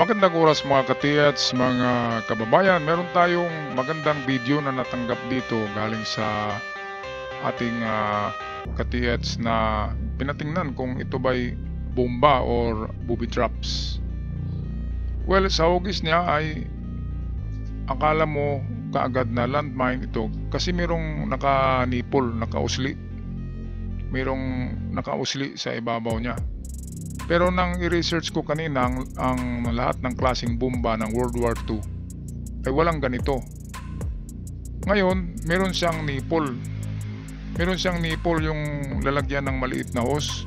Magandang oras mga katiyats, mga kababayan. Meron tayong magandang video na natanggap dito galing sa ating katiyats na pinatingnan kung ito ba'y bomba or booby traps. Well, sa hugis niya ay akala mo kaagad na landmine ito kasi merong nakanipol, nakausli. Merong nakausli sa ibabaw niya. Pero nang i-research ko kanina ang lahat ng klaseng bomba ng World War II ay walang ganito. Ngayon, meron siyang nipple. Meron siyang nipple yung lalagyan ng maliit na hose.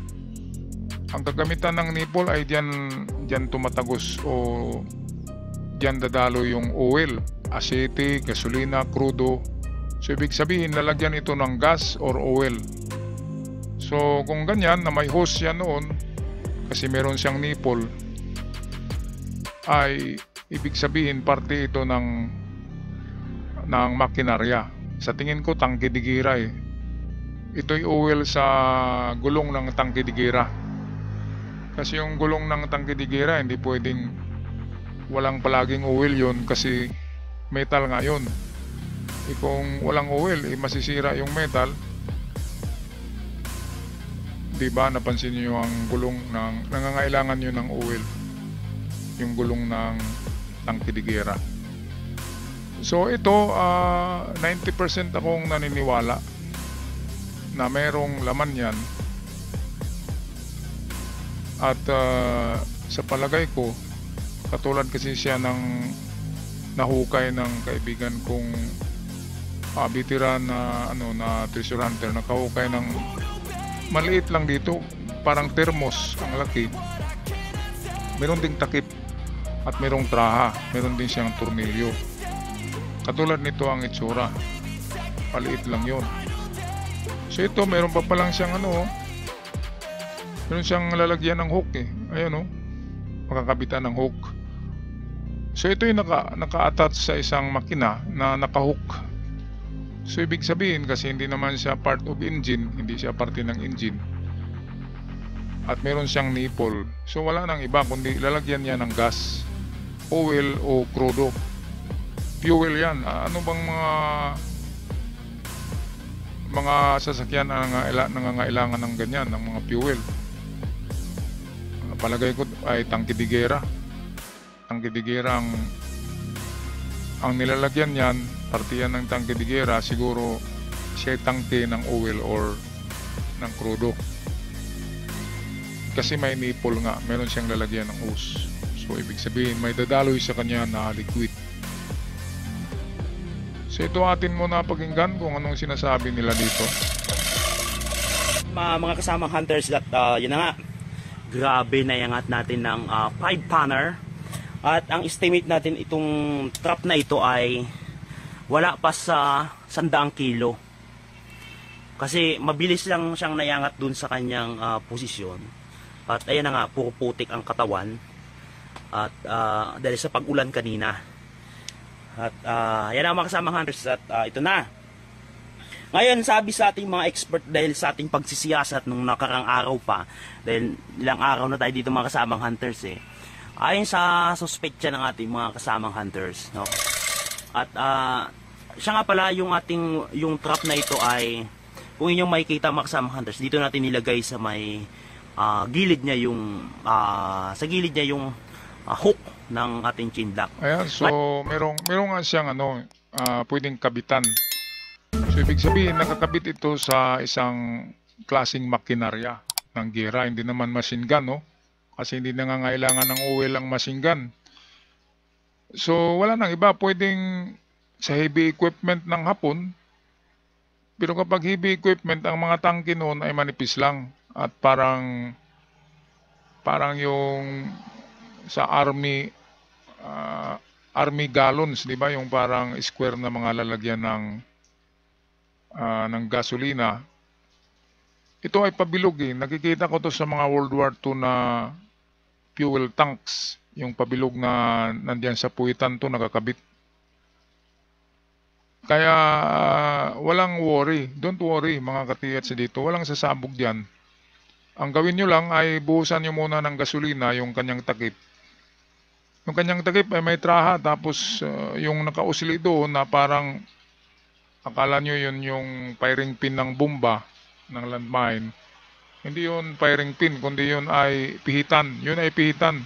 Ang gagamitan ng nipple ay diyan tumatagos o diyan dadalo yung oil, asete, gasolina, crudo. So ibig sabihin lalagyan ito ng gas or oil. So kung ganyan na may hose yan noon, kasi meron siyang nipple, ay ibig sabihin parte ito ng makinarya. Sa tingin ko tangke de guerra eh. Ito'y oil sa gulong ng tangke de guerra. Kasi yung gulong ng tangke de guerra hindi pwedeng walang palaging oil yon kasi metal nga yun. Kung walang oil masisira yung metal. Diba napansin niyo ang gulong ng nangangailangan niyo ng oil, yung gulong ng tangke de guerra. So ito 90% akong naniniwala na merong laman yan. At sa palagay ko katulad kasi siya ng nahukay ng kaibigan kong veteran na treasure hunter, nakahukay ng maliit lang dito, parang thermos ang laki. Meron ding takip at merong traha, meron din siyang tornilyo. Katulad nito ang itsura, maliit lang yon. So ito meron pa palang siyang meron siyang lalagyan ng hook eh. Ayan makakabitan ng hook. So ito yung naka-attach sa isang makina na naka-hook. So ibig sabihin kasi hindi naman siya part of engine, hindi siya parte ng engine. At meron siyang nipple. So wala nang iba kundi lalagyan niya ng gas, oil o crudo. Fuel yan. Ano bang mga sasakyan na nangangailangan ng ganyan, ng mga fuel? Palagay ko ay tangke de guerra. Tangke de guerra ang nilalagyan niyan, parte yan ng tangke de guerra, siguro siya tangke ng oil or ng crudo. Kasi may nipple nga, meron siyang lalagyan ng hose. So ibig sabihin may dadaloy sa kanya na liquid. So ito atin muna pakinggan kung anong sinasabi nila dito. Mga kasamang hunters, yun na nga, grabe na iangat natin ng 5 tonner. At ang estimate natin itong trap na ito ay wala pa sa 100 kilo. Kasi mabilis lang siyang naiangat dun sa kanyang posisyon. At ayan na nga, puro putik ang katawan. At dahil sa pag-ulan kanina. At yan ang mga kasamang hunters. At ito na. Ngayon sabi sa ating mga expert dahil sa ating pagsisiyasat nung nakarang araw pa. Dahil ilang araw na tayo dito mga kasamang hunters eh. Ayon sa suspetya ng ating mga kasamang hunters, no? At siya nga pala yung trap na ito ay kung inyong makikita mga kasamang hunters, dito natin nilagay sa may gilid niya yung sa gilid niya yung hook ng ating chain lock. Ayan, so merong nga siyang pwedeng kabitan. So ibig sabihin nakakabit ito sa isang klaseng makinarya ng gera, hindi naman machine gun, no? Kasi hindi nangangailangan ng oil ang machine gun. So wala nang iba, pwedeng sa heavy equipment ng Hapon. Pero kapag heavy equipment, ang mga tangke noon ay manipis lang. At parang yung sa army gallons, di ba? Yung parang square na mga lalagyan ng gasolina. Ito ay pabilog eh. Nakikita ko to sa mga World War II na fuel tanks, yung pabilog na nandiyan sa puwitan to nakakabit. Kaya walang worry, don't worry mga katiyats dito, walang sasabog diyan. Ang gawin nyo lang ay buhusan nyo muna ng gasolina yung kanyang takip. Yung kanyang takip ay may traha, tapos yung nakausili doon na parang akala nyo yun yung firing pin ng bomba ng landmine. Hindi yun firing pin, kundi yun ay pihitan. Yun ay pihitan.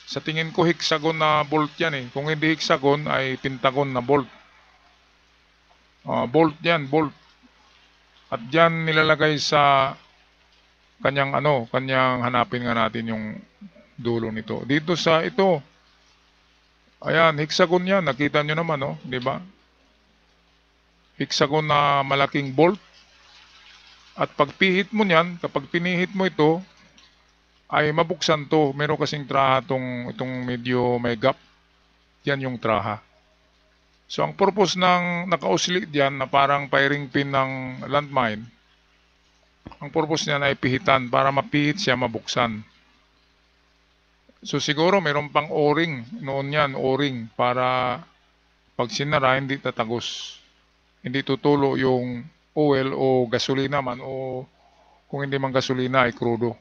Sa tingin ko hexagon na bolt yan eh. Kung hindi hexagon ay pentagon na bolt. Bolt yan, bolt. At dyan nilalagay sa kanyang kanyang hanapin nga natin yung dulo nito. Dito sa ito, ayan, hexagon yan. Nakita nyo naman, di ba? Hexagon na malaking bolt. At pag pihit mo niyan, kapag pinihit mo ito, ay mabuksan to. Meron kasing traha itong medyo may gap. Yan yung traha. So, ang purpose ng nakausli diyan na parang firing pin ng landmine, ang purpose niyan ay pihitan para mapihit siya, mabuksan. So, siguro mayroon pang o-ring. Noon yan, o-ring. Para pag sinara, hindi tatagos. Hindi tutulo yung oil o gasolina man, o kung hindi man gasolina ay crudo.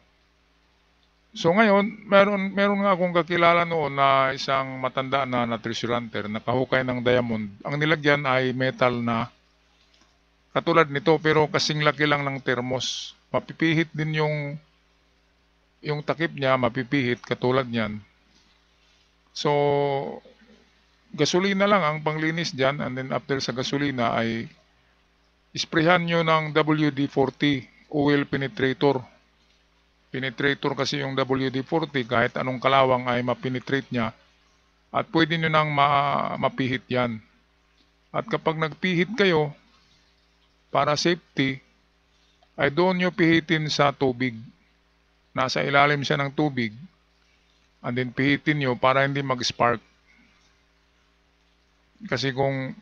So ngayon, meron nga akong kakilala noon na isang matanda na treasure hunter, nakahukay ng diamond. Ang nilagyan ay metal na katulad nito, pero kasing laki lang ng thermos. Mapipihit din yung takip niya, mapipihit katulad niyan. So gasolina lang ang panglinis diyan, and then after sa gasolina ay isprehan nyo ng WD-40 oil penetrator. Penetrator kasi yung WD-40, kahit anong kalawang ay mapenetrate niya. At pwede nyo nang mapihit yan. At kapag nagpihit kayo, para safety, ay doon nyo pihitin sa tubig. Nasa ilalim siya ng tubig. And then pihitin nyo para hindi mag-spark. Kasi kung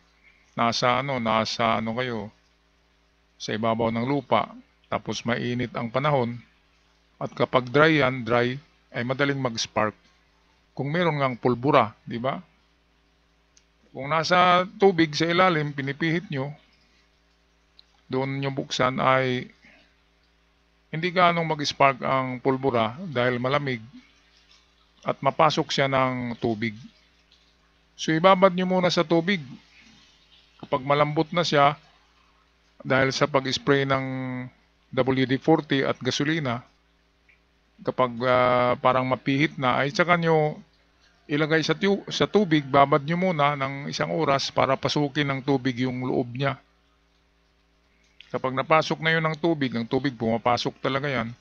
nasa kayo, sa ibabaw ng lupa, tapos mainit ang panahon, at kapag dry yan, ay madaling mag-spark. Kung meron ngang pulbura, di ba? Kung nasa tubig sa ilalim, pinipihit nyo, doon nyo buksan, ay hindi gaanong mag-spark ang pulbura dahil malamig at mapasok siya ng tubig. So ibabad nyo muna sa tubig. Kapag malambot na siya, dahil sa pag-spray ng WD-40 at gasolina, kapag parang mapihit na, ay saka nyo ilagay sa tubig, babad nyo muna ng 1 oras para pasukin ng tubig yung loob niya. Kapag napasok na yun ng tubig pumapasok talaga yan.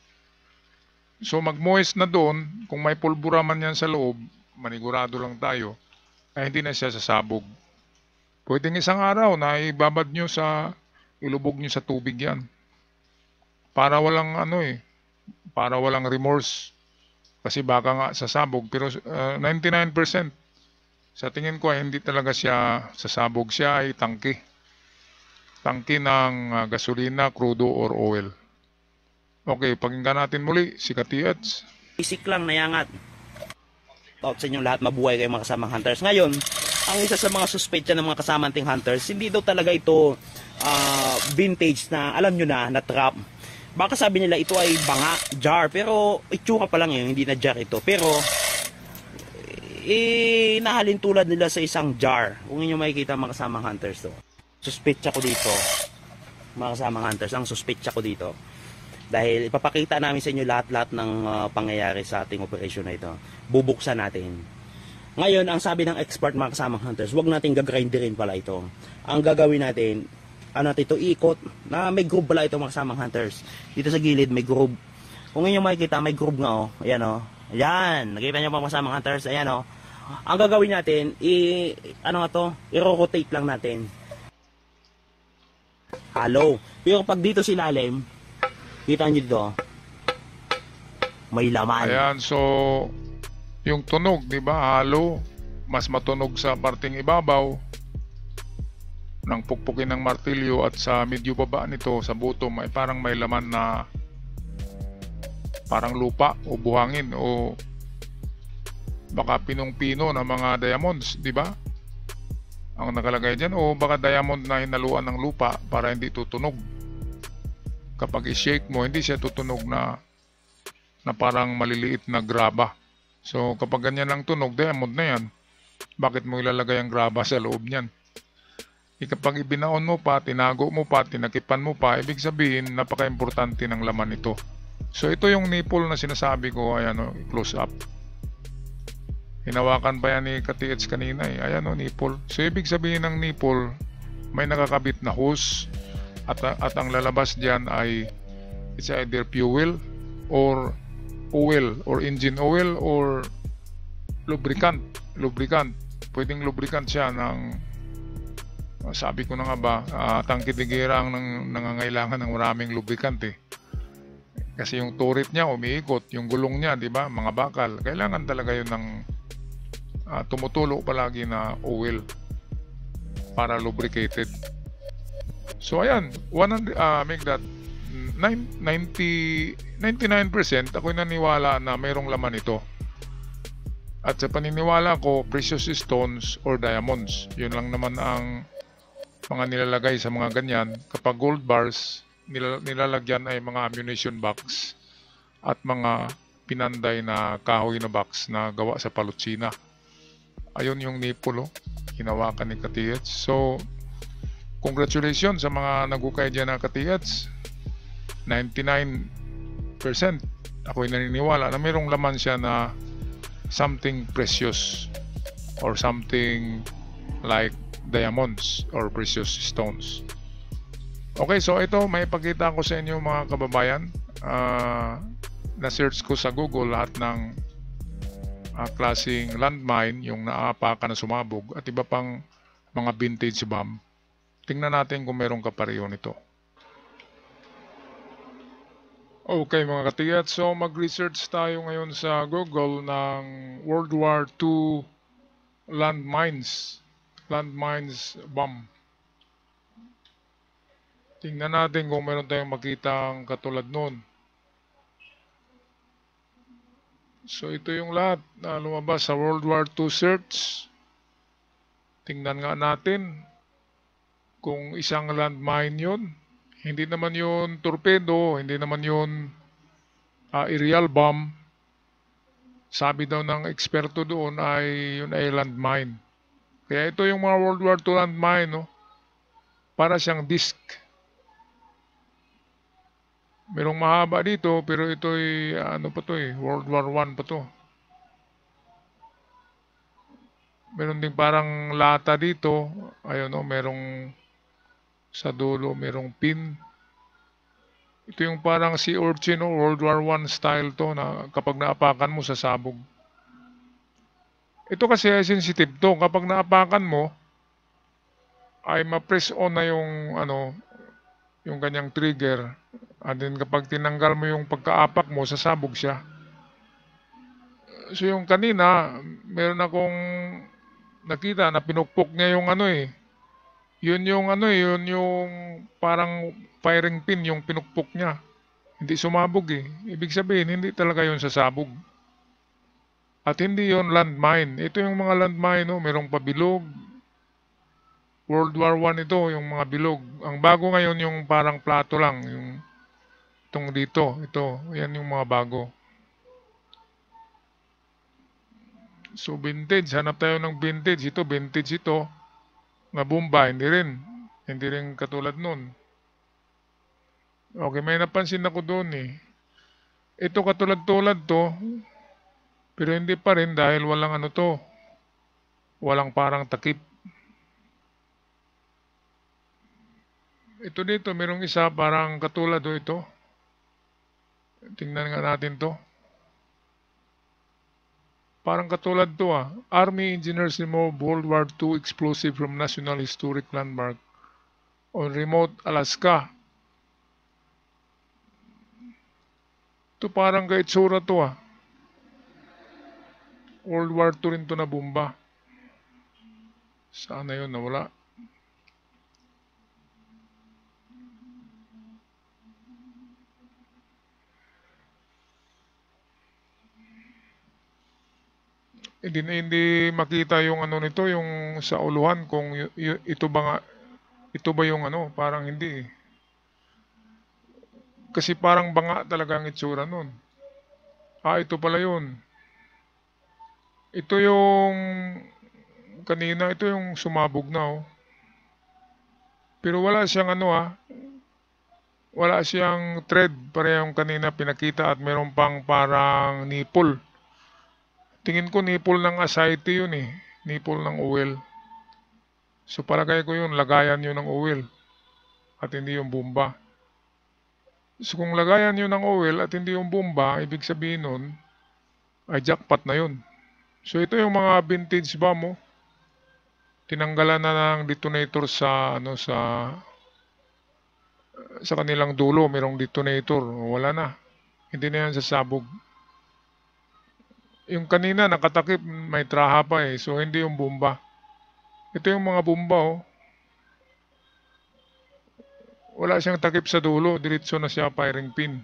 So mag-moist na doon, kung may pulbura man yan sa loob, manigurado lang tayo, ay hindi na siya sasabog. Pwedeng 1 araw na ibabad nyo ilubog nyo sa tubig yan. Para walang para walang remorse. Kasi baka nga sasabog, pero 99% sa tingin ko ay hindi talaga siya sasabog. Siya ay tangke. Tangke ng gasolina, crudo, or oil. Okay, pakinggan natin muli si Katiats. Basic lang na yangat. Out sa inyong lahat, mabuhay kayo mga kasamang hunters. Ngayon, ang isa sa mga suspecha ng mga kasamang ting hunters, hindi daw talaga ito vintage na, alam nyo na trap. Baka sabi nila ito ay banga, jar, pero itsura pa lang yun, hindi na jar ito. Pero, nahalin tulad nila sa isang jar. Kung inyo makikita mga kasamang hunters to. Suspecha ko dito, mga kasamang hunters, ang suspecha ko dito. Dahil ipapakita namin sa inyo lahat-lahat ng pangyayari sa ating operation na ito. Bubuksan natin. Ngayon, ang sabi ng expert mga kasamang hunters, huwag natin gagrinderin pala ito. Ang gagawin natin, ito ikot, na may groove pala ito mga kasamang hunters. Dito sa gilid may groove. Kung inyo makikita, may groove nga Ayan Ayan, nakita nyo mga kasamang hunters, ayan Ang gagawin natin, i-rotate lang natin. Halo. Pero pag dito sa ilalim, kita nyo dito, may laman. Ayan, so yung tunog, di ba, halo, mas matunog sa parting ibabaw ng pukpukin ng martilyo, at sa medyo baba nito, sa bottom, ay parang may laman na parang lupa o buhangin o baka pinong-pino ng mga diamonds, di ba? Ang nakalagay dyan, o baka diamond na hinaluan ng lupa para hindi tutunog. Kapag i-shake mo, hindi siya tutunog na parang maliliit na graba. So kapag ganyan lang tunog, diamond na yan. Bakit mo ilalagay ang graba sa loob niyan? Kapag ibinaon mo pa, tinago mo pa, tinakipan mo pa, ibig sabihin napaka-importante ng laman ito. So ito yung nipple na sinasabi ko, ayan o, close up. Hinawakan pa yan ni Katiets kanina eh, ayan o, nipple. So ibig sabihin ng nipple, may nakakabit na hose at ang lalabas diyan ay it's either fuel or oil or engine oil or lubricant. Pwedeng lubricant siya ng sabi ko na nga ba, tangke de guerra ang nangangailangan ng maraming lubricant eh. Kasi yung turret niya umiikot, yung gulong niya, di ba, mga bakal, kailangan talaga yun ng tumutulo palagi na oil para lubricated. So ayan, 100 make that 99% ako'y naniwala na mayroong laman ito. At sa paniniwala ko, precious stones or diamonds. Yun lang naman ang mga nilalagay sa mga ganyan. Kapag gold bars, nilalagyan ay mga ammunition box at mga pinanday na kahoy na box na gawa sa palutsina. Ayun yung nipple, hinawakan ni Katiets. So, congratulations sa mga nagukay dyan na Katiets. 99% ako'y naniniwala na mayroong laman siya na something precious or something like diamonds or precious stones. Okay, so ito may pakita ko sa inyo mga kababayan. Na-search ko sa Google lahat ng klaseng landmine, yung naapakan na sumabog at iba pang mga vintage bomb. Tingnan natin kung merong kapareho nito. Okay mga katiyat, so mag-research tayo ngayon sa Google ng World War II landmines bomb. Tingnan natin kung meron tayong makitang katulad nun. So ito yung lahat na lumabas sa World War II search. Tingnan nga natin kung isang landmine yun. Hindi naman yun torpedo, hindi naman yun aerial bomb. Sabi daw ng eksperto doon ay yun ay landmine. Kaya ito yung mga World War II landmine, no? Para siyang disc. Merong mahaba dito pero ito'y ano pa to eh, World War I pa to. Meron ding parang lata dito. Ayun no, merong sa dulo, merong pin. Ito yung parang sea urchin, no? World War I style to na kapag naapakan mo sasabog. Ito kasi ay sensitive to. Kapag naapakan mo, ay ma-press on na yung ano, yung kanyang trigger. And then kapag tinanggal mo yung pagkaapak mo, sasabog siya. So yung kanina, meron akong nakita na pinukpok niya yung ano eh. Yun yung ano eh, yun yung parang firing pin yung pinukpok niya. Hindi sumabog eh. Ibig sabihin, hindi talaga yun sasabog. At hindi yun landmine. Ito yung mga landmine, no? Merong pabilog. World War I ito, yung mga bilog. Ang bago ngayon yung parang plato lang. Yung itong dito, ito. Yan yung mga bago. So vintage, hanap tayo ng vintage. Ito, vintage ito. Nga bomba, hindi rin. Hindi rin katulad nun. Okay, may napansin ako doon eh. Ito katulad-tulad to. Pero hindi pa rin dahil walang ano to. Walang parang takip. Ito dito, merong isa parang katulad do ito. Tingnan nga natin to. Parang katulad to ah. Army engineers remove World War II explosive from National Historic Landmark on remote Alaska. Ito parang kaitsura to ah. World War II rin to na bomba. Sana yun nawala. Hindi makita yung ano nito, yung sa uluhan kung ito ba yung ano, parang hindi. Kasi parang banga talaga ang itsura nun. Ito pala yun. Ito yung kanina, ito yung sumabog na, oh. Pero wala siyang wala siyang thread, parehong kanina pinakita, at meron pang parang nipple. Tingin ko nipple ng aside yun eh, nipple ng oil. So palagay ko yun, lagayan yun ng oil at hindi yung bomba. So kung lagayan yun ng oil at hindi yung bomba, ibig sabihin nun ay jackpot na yun. So ito yung mga vintage bomb, oh. Tinanggalan na ng detonator sa sa kanilang dulo, merong detonator. Wala na. Hindi na yan sasabog. Yung kanina nakatakip, may traha pa eh. So hindi yung bomba. Ito yung mga bomba, oh. Wala siyang takip sa dulo, diretso na siya firing pin.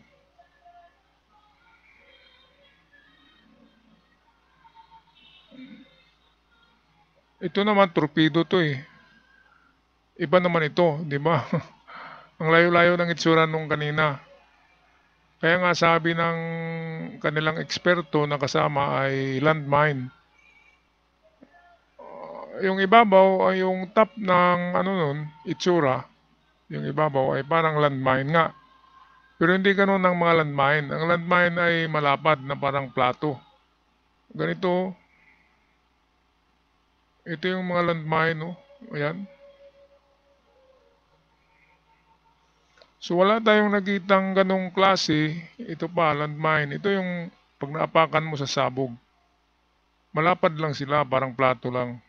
Ito naman torpedo to eh. Iba naman ito, di ba? Ang layo-layo ng itsura nung kanina. Kaya nga sabi ng kanilang eksperto na kasama ay landmine. Yung ibabaw ay yung top ng itsura. Yung ibabaw ay parang landmine nga. Pero hindi ganun ang mga landmine. Ang landmine ay malapad na parang plato. Ganito. Ito yung mga landmine, oh. Ayan. So wala tayong nakitang ganong klase. Ito pa, landmine. Ito yung pag naapakan mo sa sabog. Malapad lang sila, parang plato lang.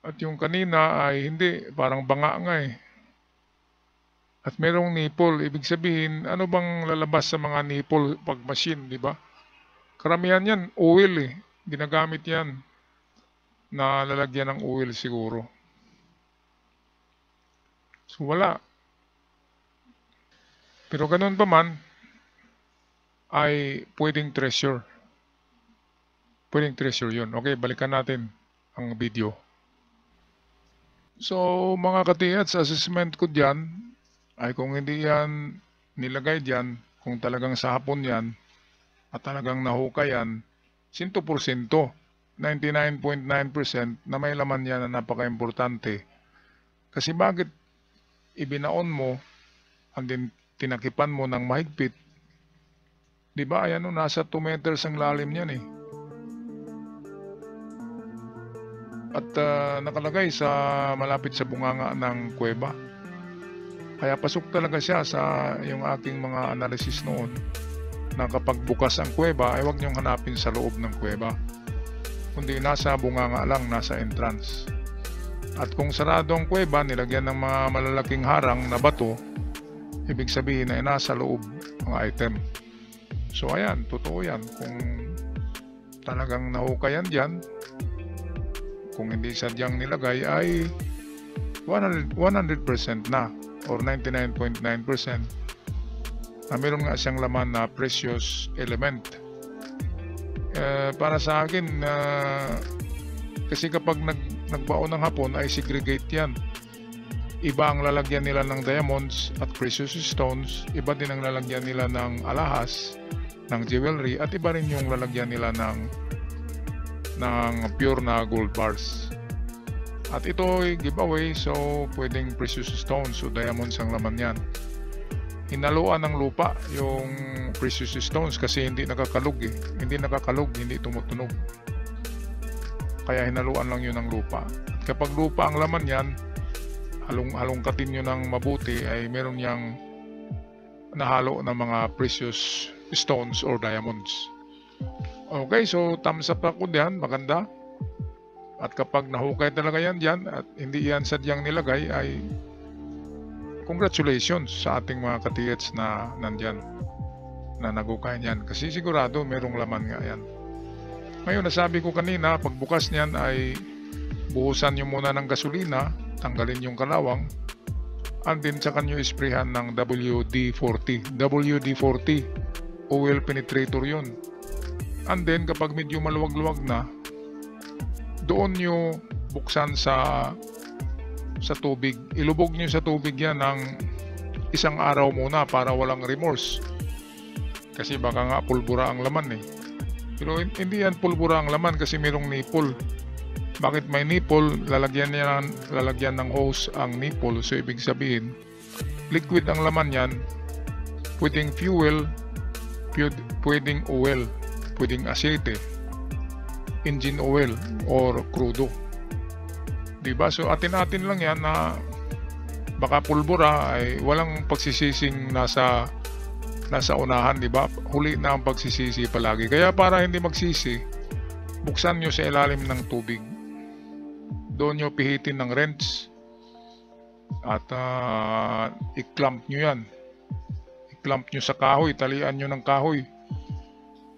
At yung kanina ay hindi, parang banga nga eh. At merong nipple. Ibig sabihin, ano bang lalabas sa mga nipple pag machine, di ba? Karamihan yan, oil eh. Ginagamit yan na lalagyan ng oil siguro. So wala. Pero ganun pa man, ay pwedeng treasure. Pwedeng treasure yun. Okay, balikan natin ang video. So mga katiyats, assessment ko dyan, ay kung hindi yan nilagay dyan, kung talagang sa hapon yan, at talagang nahukay yan, 100%, 99.9% na may laman yan na napaka-importante. Kasi bakit ibinaon mo, and then tinakipan mo ng mahigpit, di ba? Ayan, nasa 2 meters ang lalim niyan eh. At nakalagay sa malapit sa bunganga ng kuweba. Kaya pasok talaga siya sa yung aking mga analysis noon na kapag bukas ang kuweba ay huwag niyong hanapin sa loob ng kuweba, kundi nasa bunganga lang, nasa entrance. At kung sarado ang kuweba, nilagyan ng mga malalaking harang na bato, ibig sabihin ay nasa loob ang item. So ayan, totoo yan. Kung talagang nahukayan dyan, kung hindi sadyang nilagay ay 100% na or 99.9% na meron nga siyang laman na precious element. Para sa akin, kasi kapag nagbaon ng hapon ay segregate yan. Iba ang lalagyan nila ng diamonds at precious stones, iba din ang lalagyan nila ng alahas, ng jewelry, at iba rin yung lalagyan nila ng pure na gold bars. At ito ay giveaway, so pwedeng precious stones o diamonds ang laman yan. Hinaluan ng lupa yung precious stones kasi hindi nakakalog eh. Hindi nakakalog, hindi tumutunog. Kaya hinaluan lang yun ng lupa. Kapag lupa ang laman yan, halongkatin nyo ng mabuti ay meron yang nahalo ng mga precious stones or diamonds. Okay, so thumbs up ako diyan, maganda. At kapag nahukay talaga yan dyan at hindi yan sadyang nilagay ay congratulations sa ating mga katiyets na nandyan na nagukay niyan, kasi sigurado merong laman nga yan. Ngayon, nasabi ko kanina, pagbukas niyan ay buhusan nyo muna ng gasolina, tanggalin yung kalawang, and then saka nyo isprayhan ng WD-40. WD-40 oil penetrator yun. And then kapag medyo maluwag-luwag na, doon nyo buksan sa tubig. Ilubog nyo sa tubig yan ng 1 araw muna para walang remorse. Kasi baka nga pulbura ang laman eh. Pero hindi yan pulbura ang laman kasi mayroong nipple. Bakit may nipple? Lalagyan ng hose ang nipple. So ibig sabihin, liquid ang laman yan. Pwedeng fuel, pwedeng oil, pwedeng aseite, engine oil, or crudo. Diba? So atin-atin lang yan na baka pulbura ay walang pagsisising nasa unahan, di ba? Huli na ang pagsisisi palagi. Kaya para hindi magsisi, buksan nyo sa ilalim ng tubig. Doon nyo pihitin ng wrench at i-clamp nyo yan. I-clamp nyo sa kahoy, talian nyo ng kahoy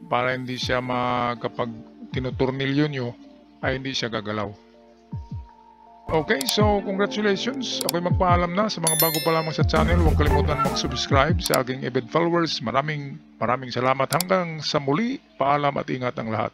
para hindi siya kapag tinuturnilyo nyo ay hindi siya gagalaw. Okay, so congratulations. Ako'y magpaalam na sa mga bago pa lamang sa channel. Huwag kalimutan mag-subscribe sa aking avid followers. Maraming salamat. Hanggang sa muli. Paalam at ingat ang lahat.